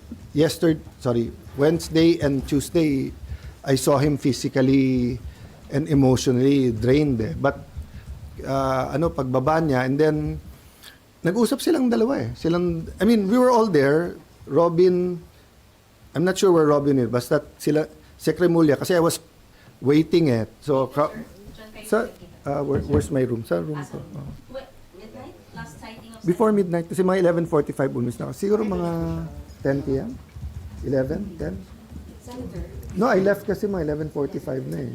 Wednesday and Tuesday, I saw him physically and emotionally drained. But pagbaba niya, and then nag-usap silang dalawa eh. We were all there. Robin, I'm not sure where Robin is, basta sila, Secretary Mulya, kasi I was waiting eh. So, where's my room? Sa room ko. Oh. Midnight? Last sighting of Before midnight, kasi mga 11:45 umis na ako. Siguro mga 10 p.m. 11, 10? Senator, No, I left kasi mga 11:45 na eh.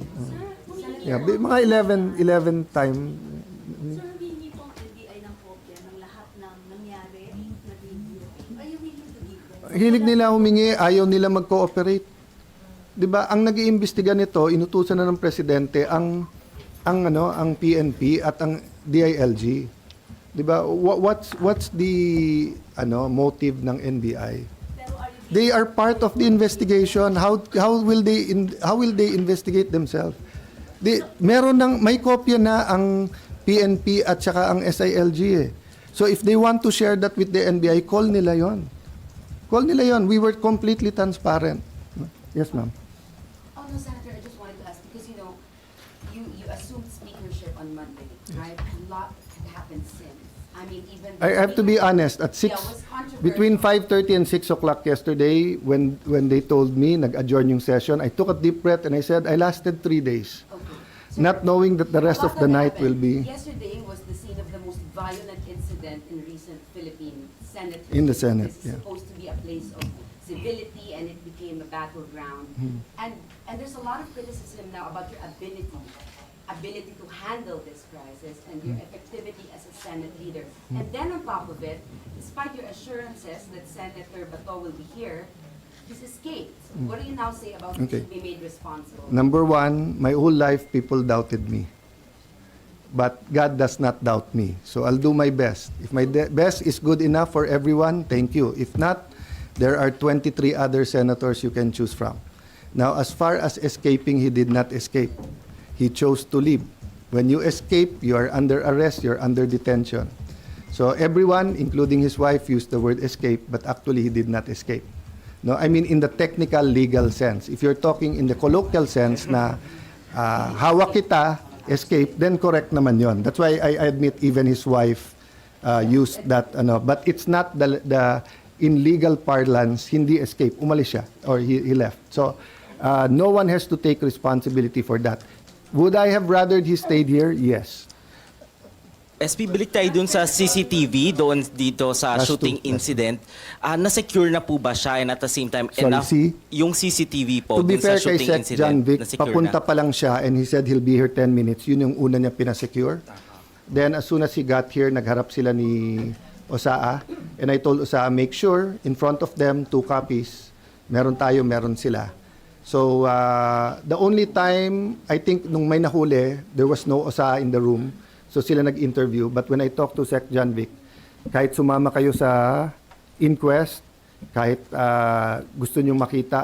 Yeah, mga 11 time. Sir, hindi po ang NBI ng kopya ng lahat ng nangyari na video. Are you willing to give them? Hilig nila humingi, ayaw nila mag-cooperate. 'Di ba? Ang nag-iimbestiga nito, inutusan na ng presidente ang PNP at ang DILG. 'Di ba? What's the motive ng NBI? Pero are you They are part of the investigation. How will they investigate themselves? May kopya na ang PNP at saka ang SILG eh. So if they want to share that with the NBI, call nila yon. Call nila yon. We were completely transparent. Yes, ma'am. oh no, Senator, I just wanted to ask, because you assumed speakership on Monday, right? A lot had happened since. I mean, even... I have to be honest. At Yeah, it was controversial. between 5:30 and 6 o'clock yesterday, when they told me nag-adjourn yung session, I took a deep breath and I said, I lasted 3 days. Okay. Not knowing that the rest A of lot the that night will happened. be Yesterday was the scene of the most violent incident in recent Philippine Senate. In the history. Senate, This is yeah. supposed to be a place of civility, and it became a battleground. Hmm. And there's a lot of criticism now about your ability to handle this crisis and your Hmm. effectivity as a Senate leader. And then on top of it, despite your assurances that Senator Bato will be here, he's escaped. What do you now say about Hmm. Okay. he should be made responsible? Number one, my whole life people doubted me. But God does not doubt me. So I'll do my best. If my best is good enough for everyone, thank you. If not, there are 23 other senators you can choose from. Now, as far as escaping, he did not escape. He chose to leave. When you escape, you are under arrest, you're under detention. So everyone, including his wife, used the word escape, but actually he did not escape. No, I mean in the technical legal sense. If you're talking in the colloquial sense na hawak kita, escape, then correct naman yon. That's why I admit even his wife used that, but it's not the in legal parlance, hindi escape, umalis siya, or he left. So no one has to take responsibility for that. Would I have rather he stayed here? Yes. SP, balik tayo dun sa CCTV, doon dito sa Last shooting two. incident. Na-secure na po ba siya, and at the same time, Sorry, enough, see? yung CCTV po To be dun sa fair kay shooting Sec. incident, John Vic, na-secure papunta na? pa lang siya and he said he'll be here 10 minutes. Yun yung una niya pinasecure. Then as soon as he got here, nagharap sila ni Osaa. And I told Osaa, make sure in front of them, 2 copies. Meron tayo, meron sila. So the only time, I think nung may nahuli, there was no Osaa in the room. So sila nag-interview. But when I talked to Sec. John Vic, kahit sumama kayo sa inquest, kahit gusto nyo makita,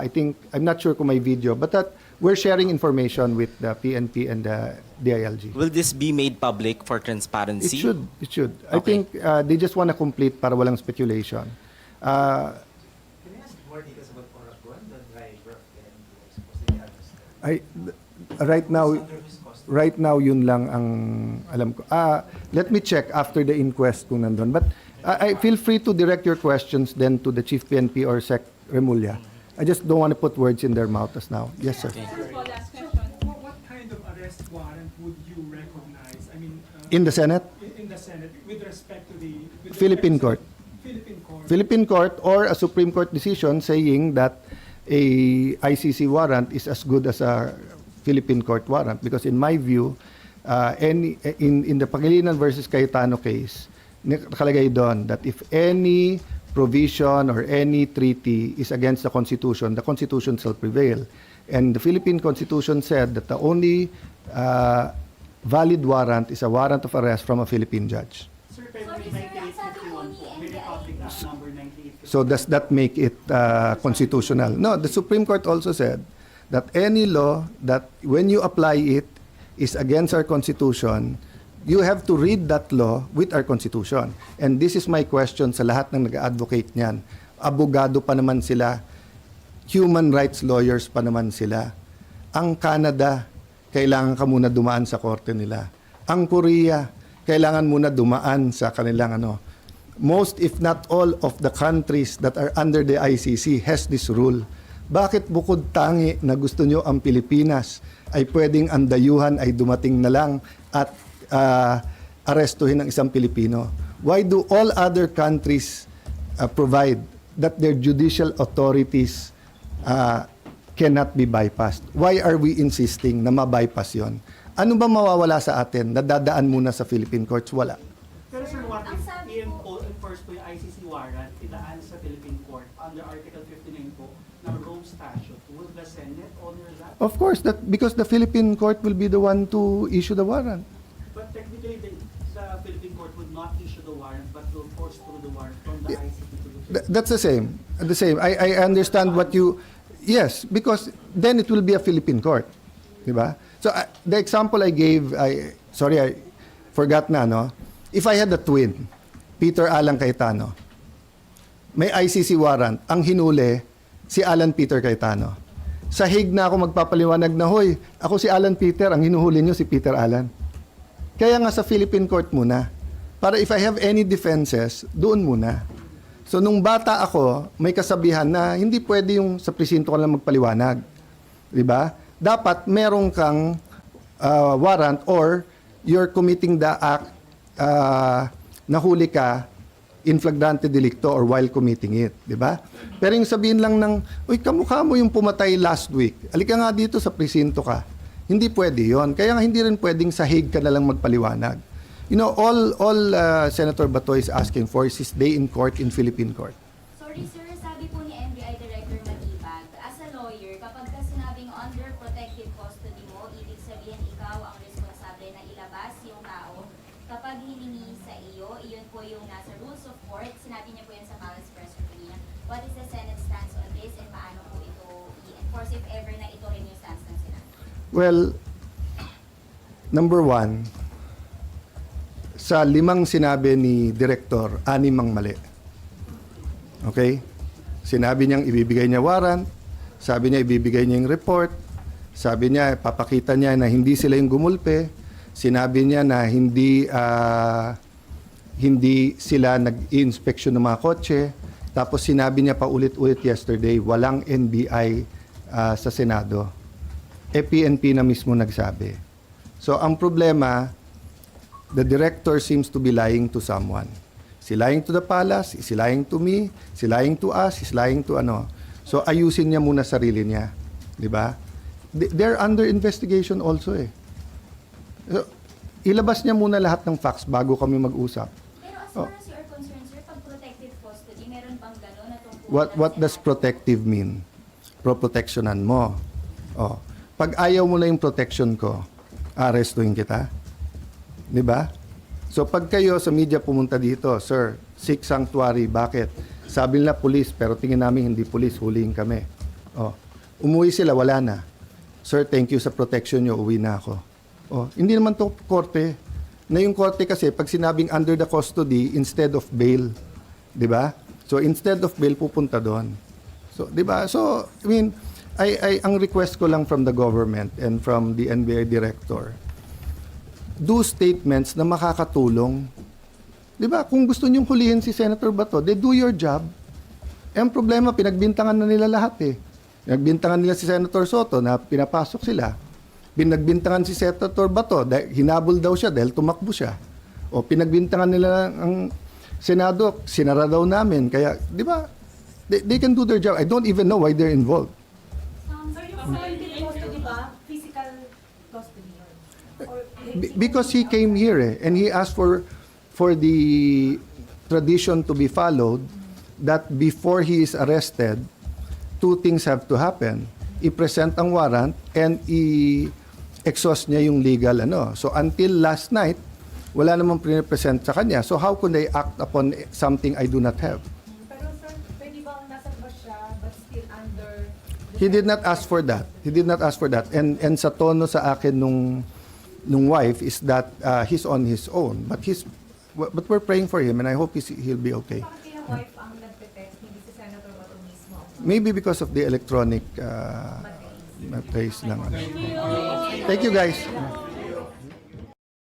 I'm not sure kung may video, but that we're sharing information with the PNP and the DILG. Will this be made public for transparency? It should. I Okay. think they just want to complete para walang speculation. Can I ask more details about Oragon, the driver and supposedly arrested? Right now yun lang ang alam ko. Let me check after the inquest kung nandun. But I feel free to direct your questions then to the Chief PNP or Sec. Remulla. I just don't want to put words in their mouth as now. Yes, sir. What kind of arrest warrant would you recognize? I mean, In the Senate, in the Senate with respect to the Philippine court. Philippine court. Or a Supreme Court decision saying that a ICC warrant is as good as a Philippine court warrant, because in my view, in the Pangilinan versus Cayetano case, nakalagay doon that if any provision or any treaty is against the Constitution shall prevail. And the Philippine Constitution said that the only valid warrant is a warrant of arrest from a Philippine judge. Sir, pero may 9851 po. Very public na number 9851. So does that make it constitutional? No, the Supreme Court also said that any law that when you apply it is against our Constitution, you have to read that law with our Constitution. And this is my question sa lahat ng nag-advocate niyan. Abogado pa naman sila, human rights lawyers pa naman sila. Ang Canada, kailangan ka muna dumaan sa korte nila. Ang Korea, kailangan muna dumaan sa kanilang Most, if not all, of the countries that are under the ICC has this rule. Bakit bukod tangi na gusto nyo ang Pilipinas ay pwedeng ang dayuhan ay dumating na lang at arestuhin ng isang Pilipino? Why do all other countries provide that their judicial authorities cannot be bypassed. Why are we insisting na ma-bypass yon? Ano ba mawawala sa atin? Nadadaan muna sa Philippine courts? Wala. Pero sir, what Ang if sabi po- enforce po yung ICC warrant, idaan sa Philippine court under Article 59 po ng Rome Statute? Would the Senate honor that? Of course, that because the Philippine court will be the one to issue the warrant. But technically, the Philippine court would not issue the warrant, but will force through the warrant from the Yeah. ICC to the Philippine. That's the same. The same. I understand what you... Yes, because then it will be a Philippine court. Diba? So the example I gave, I forgot na, no? If I had a twin, Peter Alan Cayetano, may ICC warrant, ang hinuli, si Alan Peter Cayetano. Sa Hague na ako magpapaliwanag na, hoy, ako si Alan Peter, ang hinuhuli nyo si Peter Alan. Kaya nga sa Philippine court muna. Para if I have any defenses, doon muna. So nung bata ako, may kasabihan na hindi pwede yung sa presinto ka lang magpaliwanag. 'Di ba? Dapat merong kang warrant or you're committing the act, nahuli ka in flagrante delicto or while committing it, 'di ba? Pero yung sabihin lang ng, uy, kamukha mo yung pumatay last week. Alika nga dito sa presinto ka. Hindi pwede 'yon. Kaya nga hindi rin pwedeng sa Hague ka na lang magpaliwanag. You know, all Senator Bato is asking for is his day in court in Philippine court. Sorry sir, sabi po ni NBI Director Matibag, as a lawyer, kapag ka sinabing under protective custody mo, ibig sabihin ikaw ang responsable na ilabas yung tao. Kapag hiningi sa iyo, iyon po yung nasa rules of court, sinabi niya po yan sa Malice Press Release. What is the Senate stance on this and paano po ito i-enforce if ever na ito rin yung stance ng Senate? Well, number one, sa 5 sinabi ni Director, 6 ang mali. Okay? Sinabi niyang ibibigay niya warrant, sabi niya ibibigay niya yung report, sabi niya papakita niya na hindi sila yung gumulpe, sinabi niya na hindi sila nag-i-inspection ng mga kotse, tapos sinabi niya pa ulit-ulit yesterday, walang NBI sa Senado. PNP na mismo nagsabi. So ang problema, the director seems to be lying to someone. Is he lying to the palace? Is he lying to me? Is he lying to us? Is he lying to ano? So ayusin niya muna sarili niya. Di ba? They're under investigation also eh. So, ilabas niya muna lahat ng facts bago kami mag-usap. Pero as far as you are concerned, sir, pag protective custody, meron bang gano'n na tungkol What does protective mean? Pro-protectionan mo. Oh. Pag ayaw mo na yung protection ko, arestuhin kita. 'Di ba? So pag kayo sa media pumunta dito, sir, seek sanctuary, bakit? Sabi nila police, pero tingin namin hindi police, huliin kami. Oh. Umuwi sila, wala na. Sir, thank you sa protection nyo, uwi na ako. Oh, hindi naman to korte. Na yung korte kasi pag sinabing under the custody instead of bail, 'di ba? So instead of bail pupunta doon. So 'di ba? So I mean, ang request ko lang from the government and from the NBI director, do statements na makakatulong. 'Di ba? Kung gusto niyong hulihin si Senator Bato, they do your job. Ang problema, pinagbintangan na nila lahat eh. Pinagbintangan nila si Senator Soto na pinapasok sila. Pinagbintangan si Senator Bato, hinabol daw siya dahil tumakbo siya. O pinagbintangan nila ang Senado, sinara daw namin. Kaya, 'di ba? They can do their job. I don't even know why they're involved. Sir, yung protective custody ba? Physical custody yun? Or Because he came here and he asked for the tradition to be followed that before he is arrested, 2 things have to happen. I-present ang warrant and i-exhaust niya yung legal ano. So until last night, wala namang pre-present sa kanya. So how could I act upon something I do not have? Pero sir, pwede bang nasa bus siya but still under... He did not ask for that. He did not ask for that. And sa tono sa akin nung wife is that he's on his own. But we're praying for him and I hope he'll be okay. Bakit yung wife ang nagpe-test, hindi si Senator Bato mismo? Maybe because of the electronic trace lang. Thank you guys.